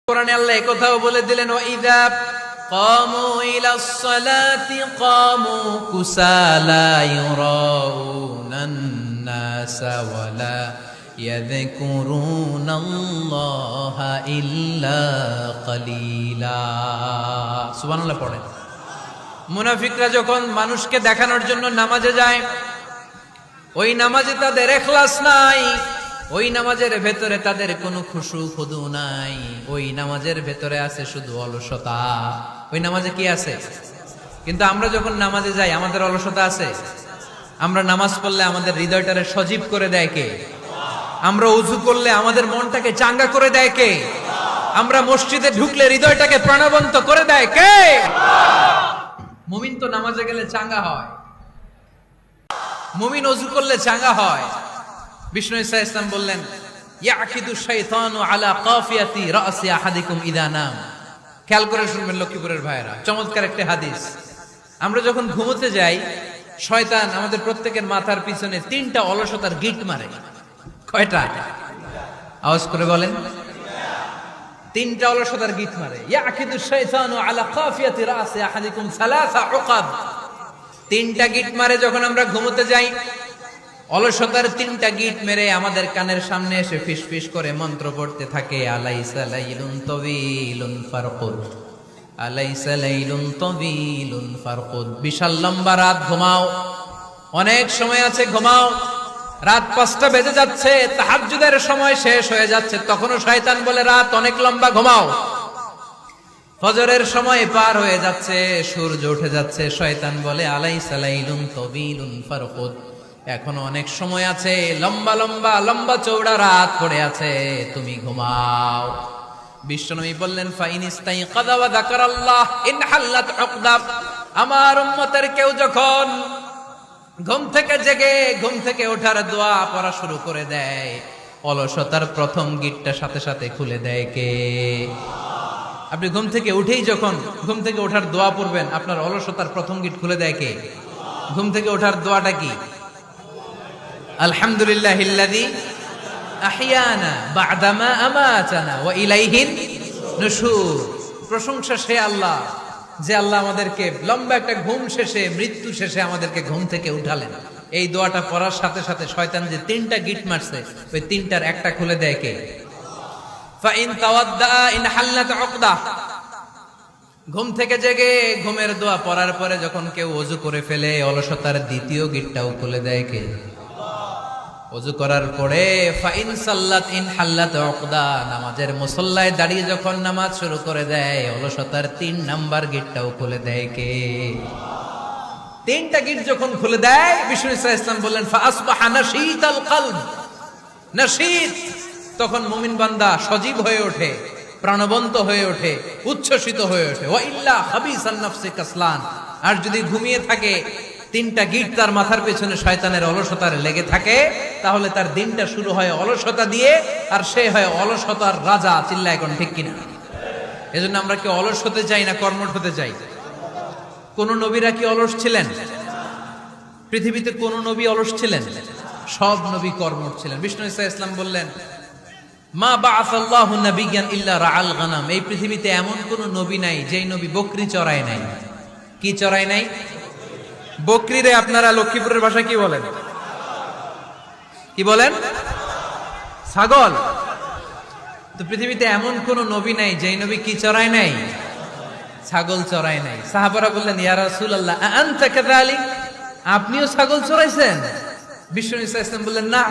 কোরআনে আল্লাহ একথাও বলে দিলেন, ওয়াইদা কামু ইলাস সালাতি কামু কুসালা ইউরাউনান নাসা ওয়ালা ইয়াযকুরুনাল্লাহা ইল্লা কালিলা। সুবহানাল্লাহ পড়েন। মুনাফিকরা যখন মানুষকে দেখানোর জন্য নামাজে যায়, ওই নামাজে তাদের ইখলাস নাই, ওই নামাজের ভেতরে তাদের কোনো খুশু খুদু নাই, ওই নামাজের ভেতরে আছে শুধু অলসতা। ওই নামাজে কি আছে? কিন্তু আমরা যখন নামাজে যাই আমাদের অলসতা আছে? আমরা নামাজ পড়লে আমাদের হৃদয়টারে সজীব করে দেয় কে? আমরা উযু করলে আমাদের মনটাকে চাঙ্গা করে দেয় কে? আমরা মসজিদে ঢুকলে হৃদয়টাকে প্রাণবন্ত করে দেয় কে? মুমিন তো নামাজে গেলে চাঙ্গা হয়, মুমিন ওযু করলে চাঙ্গা হয়। বিষ্ণু ঈসা ইসলাম বললেন, ইয়াকিদু শাইতানু আলা কাফিয়াতি রাসি আহাদিকুম ইদা নাম। খেয়াল করে শুনবেন লক্ষ্মীপুরের ভাইরা, চমৎকার একটা হাদিস। আমরা যখন ঘুমোতে যাই, শয়তান আমাদের প্রত্যেকের মাথার পিছনে 3টা অলসতার গিট মারে। কয়টা? আওয়াজ করে বলেন। 3টা অলসতার গিট মারে। ইয়াকিদু শাইতানু আলা কাফিয়াতি রাসি আহাদিকুম সালাসা উকাব। 3টা গিট মারে যখন আমরা ঘুমোতে যাই। অলসতার 3টা গিট মেরে আমাদের কানের সামনে এসে ফিসফিস করে মন্ত্র পড়তে থাকে, আলাইসা লাইলুন তাওয়িলুন ফারকুদ, আলাইসা লাইলুন তাওয়িলুন ফারকুদ। বিশাল লম্বা রাত, ঘুমাও, অনেক সময় আছে, ঘুমাও। রাত 5টা বেজে যাচ্ছে, তাহাজ্জুদের সময় শেষ হয়ে যাচ্ছে, তখনও শয়তান বলে রাত অনেক লম্বা, ঘুমাও। ফজরের সময় পার হয়ে যাচ্ছে, সূর্য উঠে যাচ্ছে, শয়তান বলে আলাইসা লাইলুন তাওয়িলুন ফারকুদ, এখনো অনেক সময় আছে, লম্বা লম্বা লম্বা চৌড়া রাত পড়ে আছে, তুমি ঘুমাও। বিশ্বনবী বললেন, ফাইনিস্তাইকাযা ওয়া যাকারাল্লাহ ইনহাল্লাত উকদা। আমার উম্মতের কেউ যখন ঘুম থেকে জেগে ঘুম থেকে ওঠার দোয়া পড়া শুরু করে দেয়, অলসতার প্রথম গিটটা সাথে সাথে খুলে দেয় কে? আপনি ঘুম থেকে উঠেই যখন ঘুম থেকে ওঠার দোয়া পড়বেন, আপনার অলসতার প্রথম গিট খুলে দেয় কে? ঘুম থেকে ওঠার দোয়াটা কি? আলহামদুলিল্লাহিল্লাযী আহইয়ানা বা'দামা আমাতানা ওয়া ইলাইহিন নুশুর। প্রশংসা সে আল্লাহ, যে আল্লাহ আমাদেরকে লম্বা একটা ঘুম শেষে, মৃত্যু শেষে আমাদেরকে ঘুম থেকে উঠালেন। এই দোয়াটা পড়ার সাথে সাথে শয়তান যে 3টা গিট মারছে, ওই 3টার একটা খুলে দেয় কে? ফাইন তাওয়াদ্দা ইনহাল্লাত উকদা। ঘুম থেকে জেগে ঘুমের দোয়া পড়ার পরে যখন কেউ ওযু করে ফেলে, অলসতার দ্বিতীয় গিটটাও খুলে দেয় কে? ওযু করার পরে ফাইন সাল্লাত ইনহাল্লাত উকদা, নামাজের মুসল্লায় দাঁড়িয়ে যখন নামাজ শুরু করে দেয়, অলসতার 3 নাম্বার গিটটাও খুলে দেয় কে? 3টা গিট যখন খুলে দেয়, বিষ্ণু ঈসা ইসলাম বললেন, ফাআসবাহা নাশীতাল কলব। নাশীত, তখন মুমিন বান্দা সজীব হয়ে ওঠে, প্রাণবন্ত হয়ে ওঠে, উচ্ছ্বসিত হয়ে ওঠে। ওয়া ইল্লা হাবিসান নাফসি কাসলান। আর যদি ঘুমিয়ে থাকে, 3টা গিট তার মাথার পেছনে শয়তানের অলসতার লেগে থাকে, তাহলে তার দিনটা শুরু হয় অলসতা দিয়ে, আর সে হয় অলসতার রাজা। চিল্লায় এখন ঠিক কিনা? এজন্য আমরা কি অলস হতে চাই না কর্মঠ হতে চাই? কোন নবীরা কি অলস ছিলেন? পৃথিবীতে কোন নবী অলস ছিলেন? সব নবী কর্মঠ ছিলেন। বিষ্ণু ঈসা ইসলাম বললেন, মা বাআসাল্লাহু নাবিয়্যান ইল্লা রাআল গানাম। এই পৃথিবীতে এমন কোন নবী নাই যেই নবী বকরি চড়ায় নাই। কি চড়ায় নাই? বকরি রে আপনারা লক্ষ্মীপুরের ভাষায় কি বলেন? কি বলেন? ছাগল। তো পৃথিবীতে এমন কোন নবী নাই যেই নবী কি চড়ায় নাই? ছাগল চড়ায় নাই। সাহাবারা বললেন, ইয়া রাসূলুল্লাহ আনতা কাযালিক, আপনিও ছাগল চড়াইছেন? বিষ্ণু ঈসা ইসলাম বললেন, না,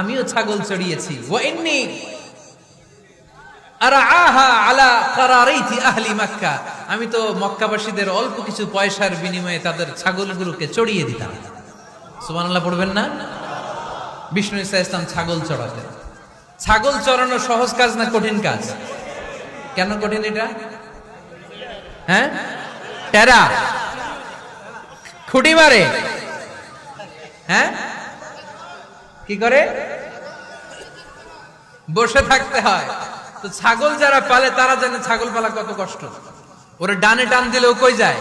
আমিও ছাগল চড়িয়েছি। ওয়া ইন্নী আরআহা আলা কারারাইতি আহলি মক্কা, আমি তো মক্কাবাসীদের অল্প কিছু পয়সার বিনিময়ে তাদের ছাগলগুলোকে চড়িয়ে দিতাম। সুবহানাল্লাহ পড়বেন না? বিষ্ণু ঈসা ইসলাম ছাগল চড়াতেন। ছাগল চড়ানো সহজ কাজ না কঠিন কাজ? কেন কঠিন এটা? হ্যাঁ, টেরা, খুঁটি মারে। হ্যাঁ, কি করে? বসে থাকতে হয়। তো ছাগল যারা পালে তারা জানে ছাগল পালা কত কষ্ট। ওরে ডানে টান দিলেও কই যায়?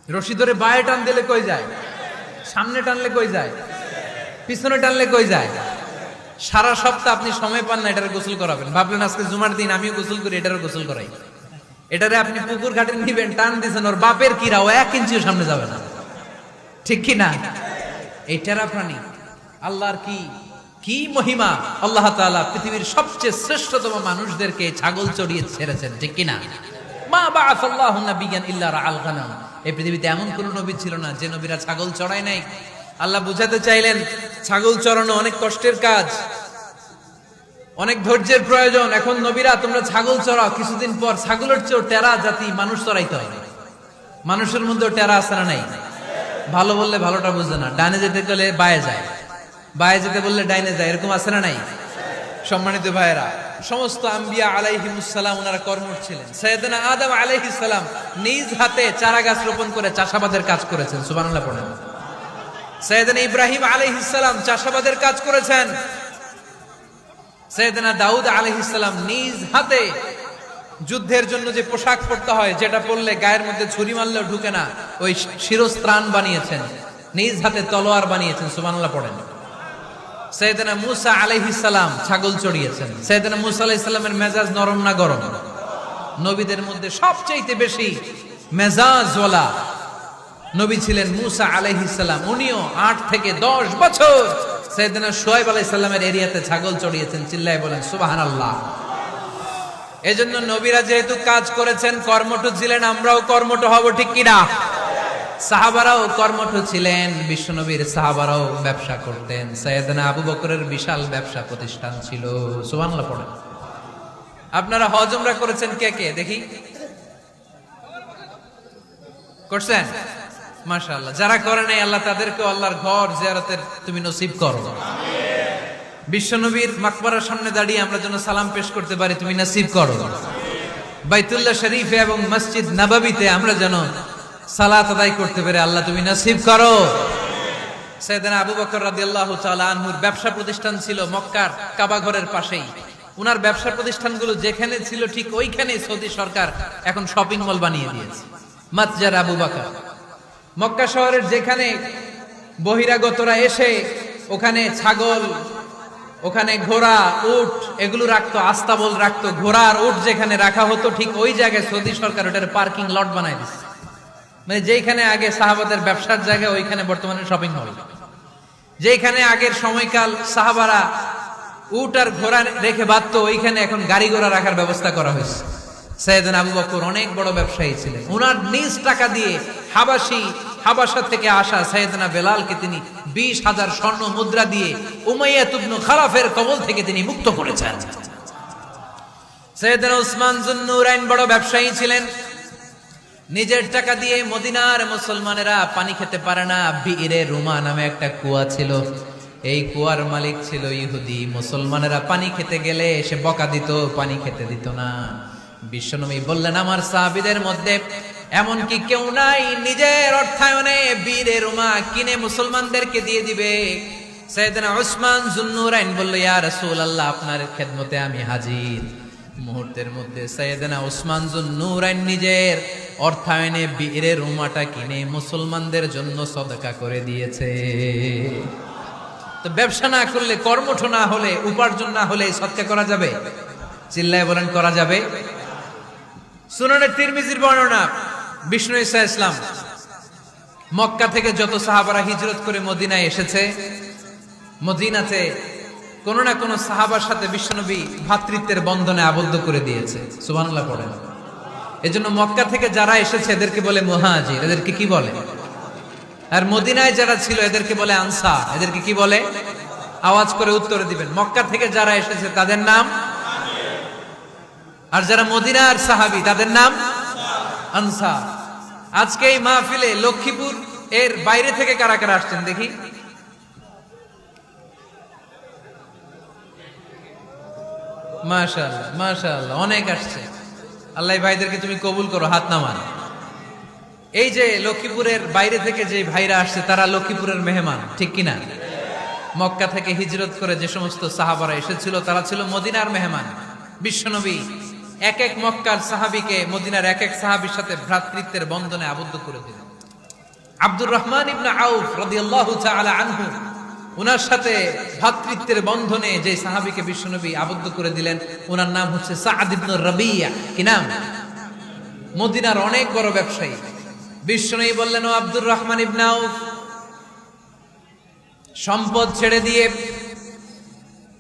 রশি ধরে বায়ে টান দিলে কই যায়? সামনে টানলে কই যায়? পিছনে টানলে কই যায়? সারা সপ্তাহ আপনি সময় পান না এটার গোসল করাবেন, ভাবলেন আজকে জুমার দিন আমিও গোসল করি, এটারও গোসল করাই। এটারে আপনি পুকুর ঘাটে নিবেন, টান দিয়েছেন, ওর বাপের কিরা ও 1 ইঞ্চিও সামনে যাবে না, ঠিক কি না? এই টেরা প্রাণী আল্লাহর কি কি মহিমা! আল্লাহ তাআলা পৃথিবীর সবচেয়ে শ্রেষ্ঠতম মানুষদেরকে ছাগল চড়িয়ে ছেড়েছেন, ঠিক কি না? মা বাআসাল্লাহু নাবিয়ান ইল্লা রাআল গানাম। এই পৃথিবীতে এমন কোন নবী ছিল না যে নবীরা ছাগল চড়ায় নাই। আল্লাহ বুঝাতে চাইলেন ছাগল চড়ানো অনেক কষ্টের কাজ, অনেক ধৈর্যের প্রয়োজন। এখন নবীরা তোমরা ছাগল চড়াও, কিছুদিন পর ছাগলের চেয়েও টেরা জাতি মানুষ চড়াইতে হবে। মানুষের মধ্যেও টেরা আছে না নাই? ভালো বললে ভালোটা বুঝে না, ডানে যেতে গেলে বায়ে যায়, বায়ে যেতে বললে ডাইনে যায়, এরকম আছে না নাই? সম্মানিত ভাইয়েরা, সমস্ত আম্বিয়া আলাইহিমুস সালাম ওনারা কর্মঠ ছিলেন। সাইয়েদনা আদম আলাইহিস সালাম নিজ হাতে চারা গাছ রোপণ করে চাষাবাদের কাজ করেছেন, সুবহানাল্লাহ পড়েন। সাইয়েদনা ইব্রাহিম আলাইহিস সালাম চাষাবাদের কাজ করেছেন। সাইয়েদনা দাউদ আলাইহিস সালাম নিজ হাতে যুদ্ধের জন্য যে পোশাক পরতে হয়, যেটা পরলে গায়ের মধ্যে ছুরি মারলেও ঢুকে না, ওই শিরস্ত্রাণ বানিয়েছেন, নিজ হাতে তলোয়ার বানিয়েছেন, সুবহানাল্লাহ পড়েন। সাইয়েদনা মূসা আলাইহিস সালাম ছাগল চড়িয়েছেন। সাইয়েদনা মূসা আলাইহিস সালামের মেজাজ নরম না গরম? নবীদের মধ্যে সবচেয়ে বেশি মেজাজওয়ালা নবী ছিলেন মূসা আলাইহিস সালাম। উনিও 8 থেকে 10 বছর সাইয়েদনা শুআয়ব আলাইহিস সালামের এরিয়াতে ছাগল চড়িয়েছেন। চিল্লায় বলেন সুবহানাল্লাহ। এজন্য নবীরা যেহেতু কাজ করেছেন, কর্মঠ ছিলেন, আমরাও কর্মঠ হব, ঠিক কি না? সাহাবারাও কর্মঠ ছিলেন, বিশ্বনবীর সাহাবারাও ব্যবসা করতেন। সাইয়েদনা আবু বকরের বিশাল ব্যবসা প্রতিষ্ঠান ছিল, সুবহানাল্লাহ পড়েন। আপনারা হজ উমরা করেছেন কে কে দেখি? করছেন? মাশাআল্লাহ। যারা করে নাই আল্লাহ তাদেরকে আল্লাহর ঘর জিয়ারতের তুমি নসিব করো। বিশ্বনবীর মাকবারার সামনে দাঁড়িয়ে আমরা যেন সালাম পেশ করতে পারি, তুমি নসিব করো। বাইতুল্লাহ শরীফে এবং মসজিদ নববীতে আমরা যেন সালাত আদায় করতে পারে, আল্লাহ তুমি নসিব করো। সাইয়েদনা আবু বকর রাদিয়াল্লাহু তাআলা আনহুর ব্যবসা প্রতিষ্ঠান ছিল মক্কার কাবা ঘরের পাশেই। উনার ব্যবসা প্রতিষ্ঠানগুলো যেখানে ছিল ঠিক ওইখানেই সৌদি সরকার এখন শপিং মল বানিয়ে দিয়েছে, মাতজার আবু বকর। মক্কা শহরের যেখানে বহিরাগতরা এসে ওখানে ছাগল, ওখানে ঘোড়া, উট এগুলো রাখতো, আস্তাবল রাখতো, ঘোড়া আর উট যেখানে রাখা হতো ঠিক ওই জায়গায় সৌদি সরকার ওটার পার্কিং লট বানাই দিচ্ছে। মানে যেখানে আগে সাহাবাদের ব্যবসার জায়গা, ওইখানে বর্তমানে শপিং মল। যেখানে আগের সময়কাল সাহাবারা উট আর ঘোড়া রেখে বাঁধতো, ওইখানে এখন গাড়ি ঘোড়া রাখার ব্যবস্থা করা হয়েছে। সাইয়েদনা আবু বকর অনেক বড় ব্যবসায়ী ছিলেন। ওনার নিজ টাকা দিয়ে হাবাসা থেকে আসা সাইয়েদনা বেলালকে তিনি 20,000 স্বর্ণ মুদ্রা দিয়ে উমাইয়া ইবনে খালাফের কবল থেকে তিনি মুক্ত করেছেন। সাইয়েদনা উসমান যুন্নুরাইন বড় ব্যবসায়ী ছিলেন। নিজের টাকা দিয়ে মদিনার মুসলমানেরা পানি খেতে পারে না, বিইরে রুমা নামে একটা কুয়া ছিল, এই কুয়ার মালিক ছিল ইহুদি। মুসলমানেরা পানি খেতে গেলে এসে বকা দিত, পানি খেতে দিত না। বিশ্বনবী বললেন আমার সাহাবীদের মধ্যে এমন কি কেউ নাই নিজের অর্থায়নে বীরে রুমা কিনে মুসলমানদেরকে দিয়ে দিবে? সাইয়েদনা উসমান যুন্নুরাইন বলল ইয়া রাসূলুল্লাহ, আপনার খেদমতে আমি হাজির। মুহূর্তের মধ্যে সাইয়েদনা উসমান যুন্নুরাইন নিজের অর্থায়নে বীরে রুমাটা কিনে মুসলমানদের জন্য সদকা করে দিয়েছে। তো ব্যবসা না করলে, কর্মঠ না হলে, উপার্জন না হলে সদকা করা যাবে? চিল্লায় বলেন করা যাবে? সুনানে তিরমিজির বর্ণনা, বিষ্ণু ঈসা ইসলাম মক্কা থেকে যত সাহাবারা হিজরত করে মদিনায় এসেছে, মদিনাতে কোন না কোন সাহাবার সাথে বিশ্বনবী ভ্রাতৃত্বের বন্ধনে আবদ্ধ করে দিয়েছে, সুবহানাল্লাহ পড়েন। এজন্য মক্কা থেকে যারা এসেছে এদেরকে বলে মুহাজির, এদেরকে কি বলে? আর মদিনায় যারা ছিল এদেরকে বলে আনসার, এদেরকে কি বলে? আওয়াজ করে উত্তরে দিবেন। মক্কা থেকে যারা এসেছে তাদের নাম, আর যারা মদিনার সাহাবী তাদের নাম আনসার। আজকে এই মাহফিলে লক্ষ্মীপুর এর বাইরে থেকে কারা কারা আসছেন দেখি? মাশাআল্লাহ মাশাআল্লাহ, অনেক আসছে। আল্লাহ ভাইদেরকে তুমি কবুল করো, হাত নামান। এই যে লক্ষ্মীপুরের বাইরে থেকে যে ভাইরা আসছে তারা লক্ষ্মীপুরের মেহমান, ঠিক কিনা? মক্কা থেকে হিজরত করে যে সমস্ত সাহাবারা এসেছিল তারা ছিল মদিনার মেহমান। বিশ্বনবী এক এক মক্কার সাহাবীকে মদিনার এক এক সাহাবীর সাথে ভ্রাতৃত্বের বন্ধনে আবদ্ধ করে দিলেন। আব্দুর রহমান ইবনে আউফ রাদিয়াল্লাহু তাআলা আনহু উনার সাথে ভ্রাতৃত্বের বন্ধনে যে সাহাবীকে বিশ্বনবী আবদ্ধ করে দিলেন, ওনার নাম হচ্ছে সাদ ইবনে রাবিয়া। কি নাম? মদিনার অনেক বড় ব্যবসায়ী। বিশ্বনবী বললেন, ও আব্দুর রহমান ইবনে আউফ, সম্পদ ছেড়ে দিয়ে,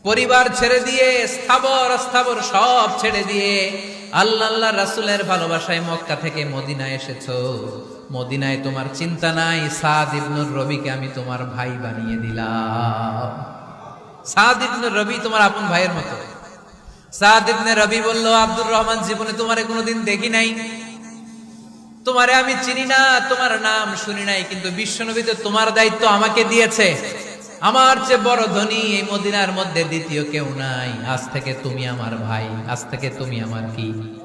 পরিবার ছেড়ে দিয়ে, স্থাবর অস্থাবর সব ছেড়ে দিয়ে আল্লাহ রাসূলের ভালোবাসায় মক্কা থেকে মদিনায় এসেছো। মদিনায় তোমার চিন্তা নাই, সাদ ইবনে রবিকে আমি তোমার ভাই বানিয়ে দিলাম। সাদ ইবনে রবি তোমার আপন ভাইয়ের মতো। সাদ ইবনে রবি বলল, আব্দুর রহমান, জীবনে তোমারে কোনোদিন দেখি নাই, তোমারে আমি চিনি না, তোমার নাম শুনি নাই, কিন্তু বিশ্বনবী তো তোমার দায়িত্ব আমাকে দিয়েছে। আমার চেয়ে বড় ধনী এই মদিনার মধ্যে দ্বিতীয় কেউ নাই। আজ থেকে তুমি আমার ভাই, আজ থেকে তুমি আমার কি?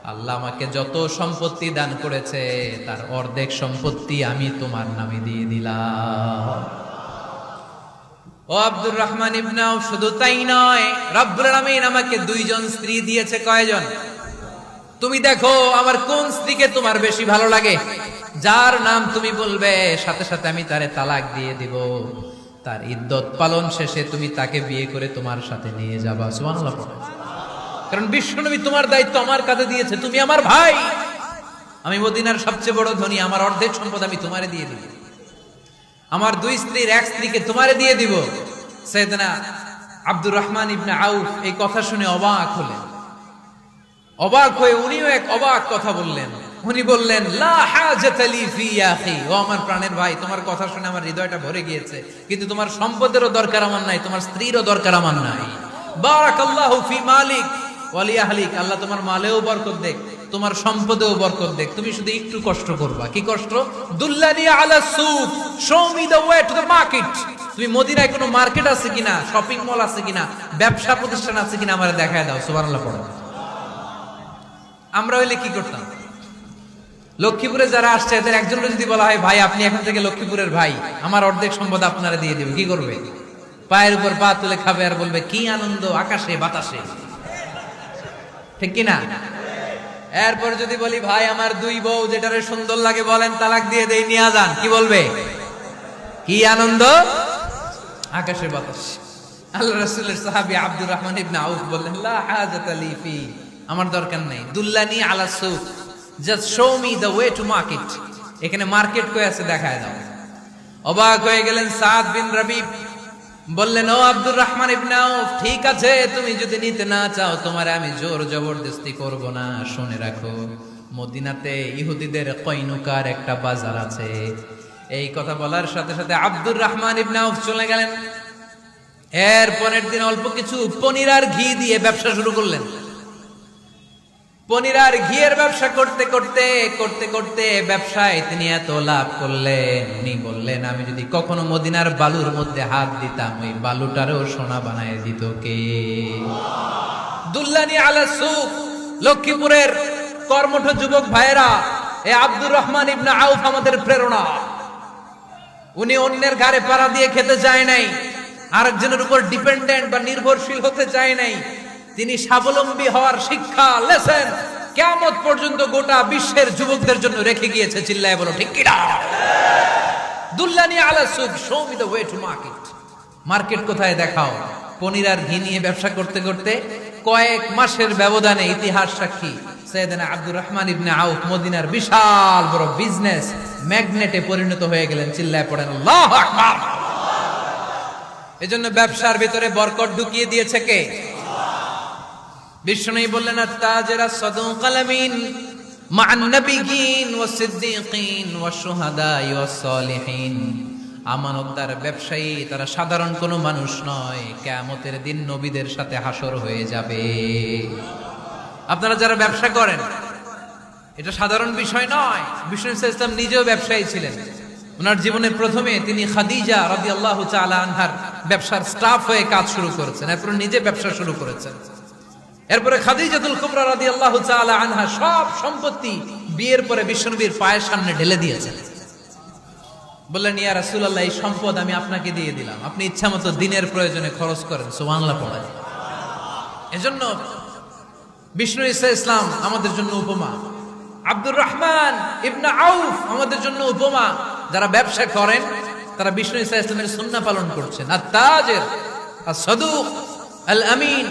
আল্লাহ আমাকে যত সম্পত্তি দান করেছে তার অর্ধেক সম্পত্তি আমি তোমার নামে দিয়ে দিলাম। ও আব্দুর রহমান ইবনে আউফ, শুধু তাই নয়, রব্বুল আলামিন আমাকে দুইজন স্ত্রী দিয়েছে। কয়জন? তুমি দেখো আমার কোন স্ত্রীকে তোমার বেশি ভালো লাগে, যার নাম তুমি বলবে সাথে সাথে আমি তারে তালাক দিয়ে দিব। তার ইদ্যত পালন শেষে তুমি তাকে বিয়ে করে তোমার সাথে নিয়ে যাবা। সুবহানাল্লাহ। কারণ বিশ্বনবী তোমার দায়িত্ব আমার কাছে দিয়েছে, তুমি আমার ভাই। আমি মদিনার সবচেয়ে বড় ধনী, আমার অর্ধেক সম্পদ আমি তোমারে দিয়ে দিব। আমার দুই স্ত্রীর এক স্ত্রীকে তোমারে দিয়ে দিব। সাইয়েদনা আব্দুর রহমান ইবনে আউফ এই কথা শুনে অবাক হলেন। অবাক হয়ে উনিও এক অবাক কথা বললেন। উনি বললেন, লা হাজাতা লি ফি ইয়া আখি, ও আমার প্রাণের ভাই, তোমার কথা শুনে আমার হৃদয়টা ভরে গিয়েছে, কিন্তু তোমার সম্পদেরও দরকার আমার নাই, তোমার স্ত্রীরও দরকার আমার নাই। বারাকাল্লাহু ফি মালিক ওয়া লি আহলিক, আল্লাহ তোমার মালেও বরকত দেখ, তোমার সম্পদেও বরকত দেখ। তুমি শুধু একটু কষ্ট করবা। কি কষ্ট? দুল্লানি আলা সুক, show me the way to the market. তুমি মদিনায় কোনো মার্কেট আছে কিনা, শপিং মল আছে কিনা, ব্যবসা প্রতিষ্ঠান আছে কিনা আমারে দেখায় দাও। সুবহানাল্লাহ পড়ো। আমরা হইলে কি করতাম? লক্ষ্মীপুরে যারা আসছে এদের একজনকে যদি বলা হয়, ভাই আপনি এখন থেকে লক্ষ্মীপুরের ভাই, আমার অর্ধেক সম্পদ আপনারা দিয়ে দেব, কি করবে? পায়ের উপর পা তুলে খাবে আর বলবে, কি আনন্দ আকাশে বাতাসে। ঠিক কিনা? এরপর যদি বলি, ভাই আমার দুই বউ, যেটারে সুন্দর লাগে বলেন তালাক দিয়ে দেই, নিয়ে যান, কি বলবে? কি আনন্দ আকাশে বাতাস। আল্লাহ রাসূলের সাহাবী আব্দুর রহমান ইবনে আউফ বললেন, লা হাজাতা লি ফি, আমার দরকার নাই। দুল্লানি আলা সুক, just show me the way to market. এখানে মার্কেট কই আছে দেখায় দাও। অবাক হয়ে গেলেন সাদ বিন রবি, বললেন, ও আব্দুর রহমান ইবনে আউফ, ঠিক আছে, তুমি যদি নিতে না চাও তোমারে আমি জোর জবরদস্তি করব না। শুনে রাখো, মদিনাতে ইহুদিদের কয়নুকার একটা বাজার আছে। এই কথা বলার সাথে সাথে আব্দুর রহমান ইবনে আউফ চলে গেলেন। এর পরের দিন অল্প কিছু পনির আর ঘি দিয়ে ব্যবসা শুরু করলেন। পনির আর ঘিয়ের ব্যবসা করতে করতে করতে করতে ব্যবসায় তিনি এত লাভ করলেন, উনি বললেন, আমি যদি কখনো মদিনার বালুর মধ্যে হাত দিতাম, ওই বালুটারও সোনা বানায় দিত কে? দুল্লানি আলা সুক। লক্ষ্মীপুরের কর্মঠ যুবক ভাইয়েরা, এ আব্দুর রহমান ইবনে আউফ আমাদের প্রেরণা। উনি অন্যের ঘাড়ে পাড়া দিয়ে খেতে চায় নাই, আরেকজনের উপর ডিপেন্ডেন্ট বা নির্ভরশীল হতে চায় নাই। তিনি স্বাবলম্বী হওয়ার শিক্ষা, লেসন কিয়ামত পর্যন্ত গোটা বিশ্বের যুবকদের জন্য রেখে গিয়েছে। চিল্লায় বলো ঠিক কিনা? দুল্লানি আলা সুক, show me the way to market. Market কোথায় দেখাও। পনির আর ঘি নিয়ে ব্যবসা করতে করতে কয়েক মাসের ব্যবধানে ইতিহাস সাক্ষী সাইয়েদনা আব্দুর রহমান ইবনে আউফ মদিনার বিশাল বড় বিজনেস ম্যাগনেটে পরিণত হয়ে গেলেন। চিল্লায় পড়েন আল্লাহু আকবার। এজন্য ব্যবসার ভিতরে বরকত ঢুকিয়ে দিয়েছে কে? বিষ্ণু বললেন, আত-তাজিরা সাদুকাল আমিন মা'আন নাবিয়্যিন ওয়াস সিদ্দীকিন ওয়াশ শুহাদাই ওয়াস সালিহিন। আমানতদার ব্যবসায়ী তারা সাধারণ কোনো মানুষ নয়, কিয়ামতের দিন নবীদের সাথে হাসর হয়ে যাবে। আপনারা যারা ব্যবসা করেন, এটা সাধারণ বিষয় নয়। বিষ্ণু সাল্লাল্লাহু আলাইহি ওয়াসাল্লাম নিজেও ব্যবসায়ী ছিলেন। ওনার জীবনের প্রথমে তিনি খাদিজা রাদিয়াল্লাহু তাআলা আনহার ব্যবসার স্টাফ হয়ে কাজ শুরু করেছেন, এরপর নিজে ব্যবসা শুরু করেছেন। এরপরে খাদিজাতুল কুবরা রাদিয়াল্লাহু তাআলা আনহা সব সম্পত্তি বিয়ের পরে বিশ্বনবীর পায়ের সামনে ঢেলে দিয়েছেন। বললেন, ইয়া রাসূলুল্লাহ, এই সম্পদ আমি আপনাকে দিয়ে দিলাম, আপনি ইচ্ছামতো দিনের প্রয়োজনে খরচ করেন। সুবহানাল্লাহ পড়েন। এজন্য বিষ্ণু ঈসা ইসলাম আমাদের জন্য উপমা, আব্দুর রহমান ইবনে আউফ আমাদের জন্য উপমা। যারা ব্যবসা করেন তারা বিষ্ণু ঈসা ইসলামের সুন্নাহ পালন করছেন। আত-তাজির আস-সাদুক আল-আমিন,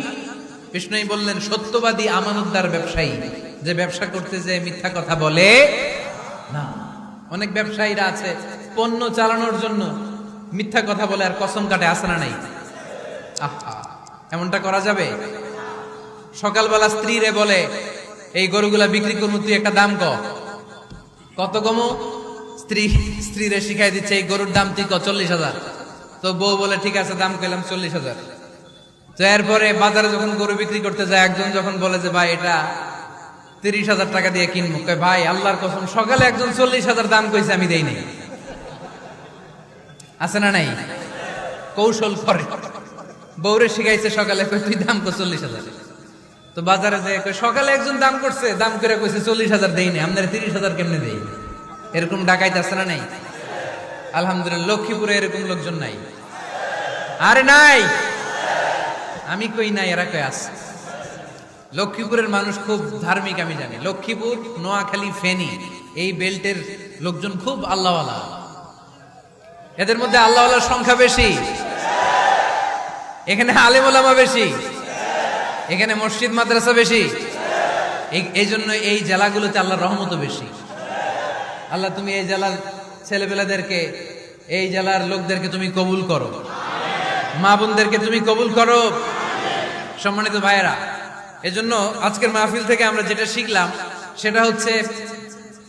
বিষ্ণুই বললেন সত্যবাদী আমানতদার ব্যবসায়ী, যে ব্যবসা করতে যে মিথ্যা কথা বলে না। অনেক ব্যবসায়ীরা আছে পণ্য চালানোর জন্য মিথ্যা কথা বলে আর কসম কাটে, আছে না নাই? আহা, এমনটা করা যাবে? সকালবেলা স্ত্রীরে বলে এই গরুগুলা বিক্রি করবো, তুই একটা দাম কত কমো? স্ত্রীরে শিখাই দিচ্ছে এই গরুর দাম তুই 40,000। তো বউ বলে ঠিক আছে, দাম কইলাম 40,000। তো এরপরে বাজারে যখন গরু বিক্রি করতে যায়, একজন যখন বলে যে ভাই এটা 30,000 টাকা দিয়ে কিনবো, কয় ভাই আল্লাহর কসম সকালে একজন 40,000 দাম কইছে, আমি দেই নাই। আছে না নাই? কৌশল করে, বউরে শিখাইছে সকালে, কই তুই দাম কর 40,000। তো বাজারে যে সকালে একজন দাম করছে, দাম করে কইছে 40,000 দেই নাই, আপনারা 30,000 কেমনে দেই? এরকম ডাকাইত আছে না নাই? আলহামদুলিল্লাহ লক্ষ্মীপুরে এরকম লোকজন নাই। আরে নাই, আমি কই নাই, এরা কই আছে। লক্ষ্মীপুরের মানুষ খুব ধার্মিক, আমি জানি। লক্ষ্মীপুর, নোয়াখালী, ফেনী এই বেল্টের লোকজন খুব আল্লাহওয়ালা। এদের মধ্যে আল্লাহওয়ালার সংখ্যা বেশি, এখানে আলেম ওলামা বেশি, এখানে মসজিদ মাদ্রাসা বেশি। এই জন্য এই জেলাগুলোতে আল্লাহর রহমতও বেশি। আল্লাহ তুমি এই জেলার ছেলেপেলাদেরকে, এই জেলার লোকদেরকে তুমি কবুল করো, মা বোনদেরকে তুমি কবুল করো। সম্মানিত ভাইয়েরা, এজন্য আজকের মাহফিল থেকে আমরা যেটা শিখলাম সেটা হচ্ছে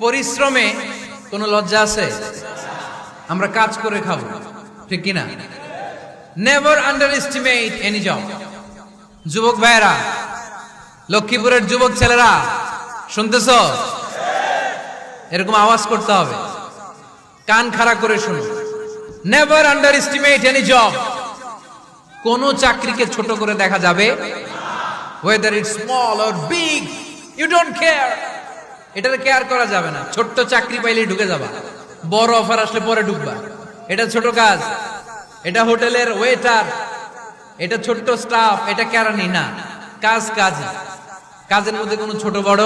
পরিশ্রমে কোনো লজ্জা আছে? আমরা কাজ করে খাবো, ঠিক কিনা? Never under estimate any job. যুবক ভাইয়েরা, লক্ষ্মীপুরের যুবক ছেলেরা শুনতেছ? এরকম আওয়াজ করতে হবে, কান খাড়া করে শুনো। Never under estimate any job. কোন চাকরিকে ছোট করে দেখা যাবে, whether it's small or big, you don't care. এটার কেয়ার করা যাবে না। ছোট্ট চাকরি পাইলেই ঢুকে যাবা, বড় অফার আসলে পরে ঢুকবা। এটা ছোট কাজ, এটা হোটেলের ওয়েটার, এটা ছোট্ট স্টাফ, এটা কেরানি না। কাজ কাজই, কাজের মধ্যে কোনো ছোট বড়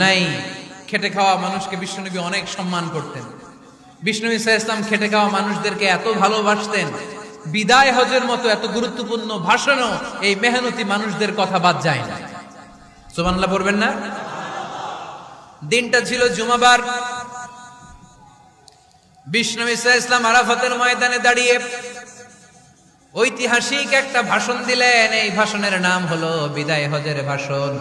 নাই। খেটে খাওয়া মানুষকে বিশ্বনবী অনেক সম্মান করতেন। বিষ্ণু ঈসা ইসলাম খেটে খাওয়া মানুষদেরকে এত ভালোবাসতেন, বিদায় হজের মতো এত গুরুত্বপূর্ণ ভাষণও এই মেহনতি মানুষদের কথা বাদ যায় না। সুবহানাল্লাহ পড়বেন না? দিনটা ছিল জুমাবার। বিষ্ণু ঈসা ইসলাম আরাফাতের ময়দানে দাঁড়িয়ে ঐতিহাসিক একটা ভাষণ দিলেন। এই ভাষণের নাম হলো বিদায় হজের ভাষণ।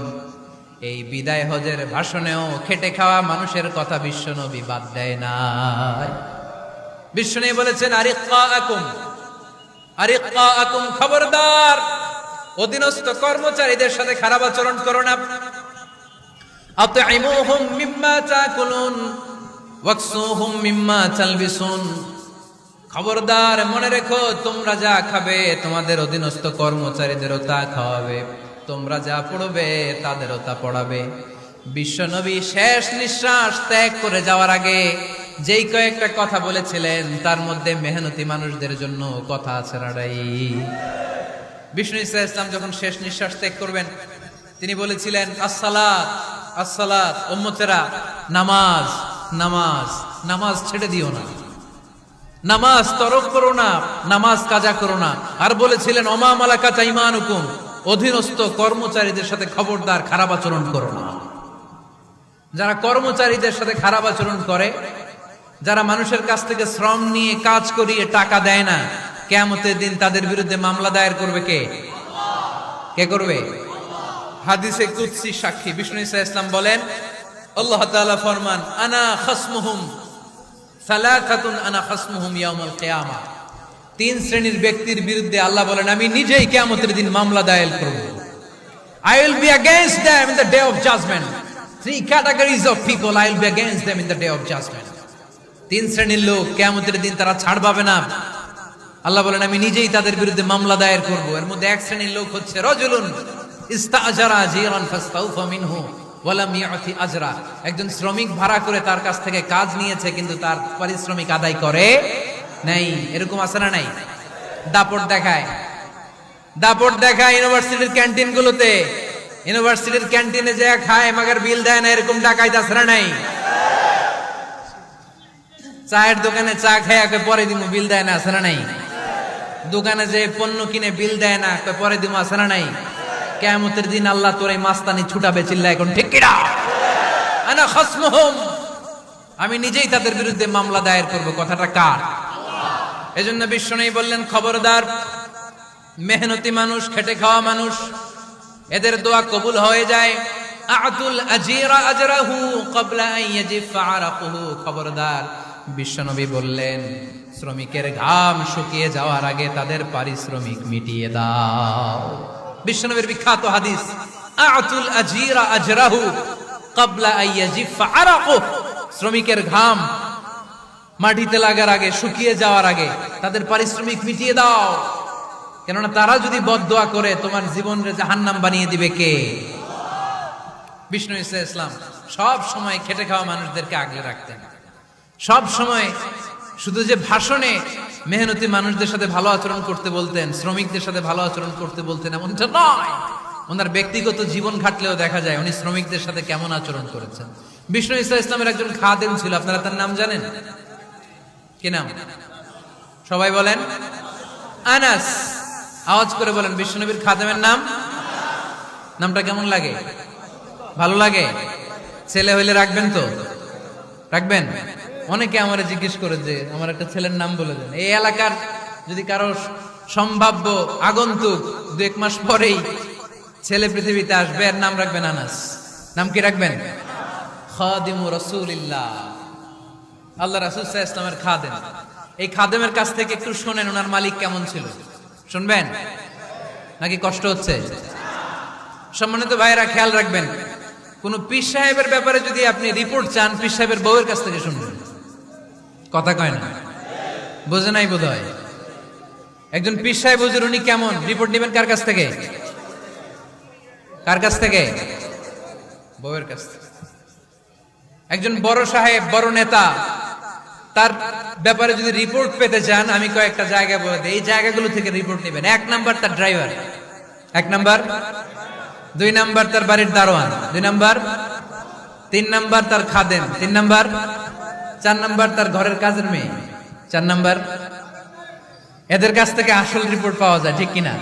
এই বিদায় হজের ভাষণেও খেটে খাওয়া মানুষের কথা বিশ্বনবী বাদ দেয় না। বিশ্বনবী বলেছেন আরিক্কাকুম, খবরদার অধীনস্থ কর্মচারীদের সাথে খারাপ আচরণ করো না। আতঈমুহুম মিম্মা তাকুলুন ওয়াকসুহুম মিম্মা তালবিসুন। খবরদার মনে রেখো, তোমরা যা খাবে তোমাদের অধীনস্থ কর্মচারীদেরও তা খাওয়াবে, তোমরা যা পড়বে তাদেরও তা পড়াবে। বিশ্বনবী শেষ নিঃশ্বাস ত্যাগ করে যাওয়ার আগে যেই কয়েকটা কথা বলেছিলেন তার মধ্যে মেহনতি মানুষদের জন্য কথা আছে রাড়াই। বিষ্ণু ঈসা ইসলাম যখন শেষ নিঃশ্বাস ত্যাগ করবেন, তিনি বলেছিলেন আসসালাত আসসালাত, উম্মতেরা নামাজ নামাজ নামাজ ছেড়ে দিও না, নামাজ তরক করো না, নামাজ কাজা করো না। আর বলেছিলেন ওমা মালাকাত আইমানুকুম, অধীনস্থ কর্মচারীদের সাথে খবরদার খারাপ আচরণ করো না। যারা কর্মচারীদের সাথে খারাপ আচরণ করে, যারা মানুষের কাছ থেকে শ্রম নিয়ে কাজ করিয়ে টাকা দেয় না, কিয়ামতের দিন তাদের বিরুদ্ধে মামলা দায়ের করবে কে? কে করবে? হাদিসে কুদসি সাক্ষী বিষ্ণু ঈসা ইসলাম বলেন, আল্লাহ তাআলা ফরমান আনা খাসমুহুম সালাসাতুন আনা খাসমুহুম ইয়াউমাল কিয়ামা। তিন শ্রেণীর ব্যক্তির বিরুদ্ধে আল্লাহ বলেন আমি নিজেই কিয়ামতের দিন মামলা দায়ের করব। I will be against them in the day of judgment. Three categories of people I will be against them in the day of judgment. তিন শ্রেণীর লোক কিয়ামতের দিন তারা ছাড় পাবে না। আল্লাহ বলেন আমি নিজেই তাদের বিরুদ্ধে মামলা দায়ের করব। এর মধ্যে এক শ্রেণীর লোক হচ্ছে রাজুলুন ইস্তাজারা জিরান ফাস্তাউফা মিনহু ওয়া লাম ইয়াতি আজরা। একজন শ্রমিক ভাড়া করে তার কাছ থেকে কাজ নিয়েছে কিন্তু তার পারিশ্রমিক আদায় করে নাই। এরকম আছে না নাই? দাপট দেখায়, দাপট দেখায় ইউনিভার্সিটির ক্যান্টিন গুলোতে। ইউনিভার্সিটির ক্যান্টিনে যায় খায় মাগার বিল দেয় না, এরকম ডাকাইত আছে না নাই? চায়ের দোকানে চা খেয়ে পরে দিমু বিল দেয় না, আছে না নাই? দোকানে যে পণ্য কিনে বিল দেয় না, পরে দিমু, আছে না নাই? কিয়ামতের দিন আল্লাহ তোর এই মাস্তানি ছুটাবে, চিল্লা এখন ঠিক কিনা? আনা খাসমুহুম, আমি নিজেই তাদের বিরুদ্ধে মামলা দায়ের করব। কথাটা কার? এজন্য বিশ্বনবী বললেন, খবরদার, মেহনতি মানুষ, খেটে খাওয়া মানুষ, এদের দোয়া কবুল হয়ে যায়। আতুল আজিরা আজরাহু ক্বাবলা আন ইয়াজিফা আরাকুহু, খবরদার, বিশ্বনবী বললেন, শ্রমিকের ঘাম শুকিয়ে যাওয়ার আগে তাদের পারিশ্রমিক মিটিয়ে দাও। বিশ্বনবীর বিখ্যাত হাদিস, আতুল আজিরা আজরাহু ক্বাবলা আন ইয়াজিফা আরাকুহু, শ্রমিকের ঘাম মাটিতে লাগার আগে, শুকিয়ে যাওয়ার আগে তাদের পারিশ্রমিক মিটিয়ে দাও। কেননা তারা যদি বদদোয়া করে তোমার জীবনকে জাহান্নাম বানিয়ে দিবে কে? বিষ্ণু ইসলাম সব সময় খেটে খাওয়া মানুষদেরকে আগলে রাখতেন। সব সময় শুধু যে ভাষণে মেহনতি মানুষদের সাথে ভালো আচরণ করতে বলতেন, শ্রমিকদের সাথে ভালো আচরণ করতে বলতেন, এমনটা নয়। ওনার ব্যক্তিগত জীবন ঘাটলেও দেখা যায় উনি শ্রমিকদের সাথে কেমন আচরণ করেছেন। বিষ্ণু ইসলামের একজন খাদেম ছিল, আপনারা তার নাম জানেন? কি নাম? সবাই বলেন। আনাস। আওয়াজ করে বলেন, বিশ্বনবীর খাদেমের নাম। নামটা কেমন লাগে? ভালো লাগে? ছেলে হইলে রাখবেন তো? রাখবেন? অনেকে আমারে জিজ্ঞেস করে যে আমার একটা ছেলের নাম বলে দেন। এই এলাকার যদি কারো সম্ভাব্য আগন্তুক 2-1 মাস পরেই ছেলে পৃথিবীতে আসবে, এর নাম রাখবেন আনাস। নাম কি রাখবেন? খাদিমু রাসূলিল্লাহ, আল্লাহ রাসূল সাল্লাল্লাহু আলাইহি ওয়াসাল্লামের খাদেম। এই খাদেমের কাছ থেকে একটু শুনেন ওনার মালিক কেমন ছিল। শুনবেন নাকি কষ্ট হচ্ছে? সম্মানিত ভাইয়েরা, খেয়াল রাখবেন, কোন পীর সাহেবের ব্যাপারে যদি আপনি রিপোর্ট চান, পীর সাহেবের বউয়ের কাছ থেকে শুনবেন। কথা কয় না? বোঝে নাই বোধ হয়। একজন পীর সাহেব হুজুর উনি কেমন, রিপোর্ট নেবেন কার কাছ থেকে? কার কাছ থেকে? বউয়ের কাছ থেকে। একজন বড় সাহেব, বড় নেতা, তার ব্যাপারে যদি রিপোর্ট পেতে চান, আমি কয়েকটা জায়গা বলে দিই, এই জায়গাগুলো থেকে রিপোর্ট নেবেন। 1 নাম্বার তার ড্রাইভার, 1 নাম্বার। 2 নাম্বার তার বাড়ির দারোয়ান, 2 নাম্বার। 3 নাম্বার তার খাদেম, 3 নাম্বার। 4 নাম্বার তার ঘরের কাজের মেয়ে, 4 নাম্বার। এদের কাছ থেকে আসল রিপোর্ট পাওয়া যায়, ঠিক কিনা?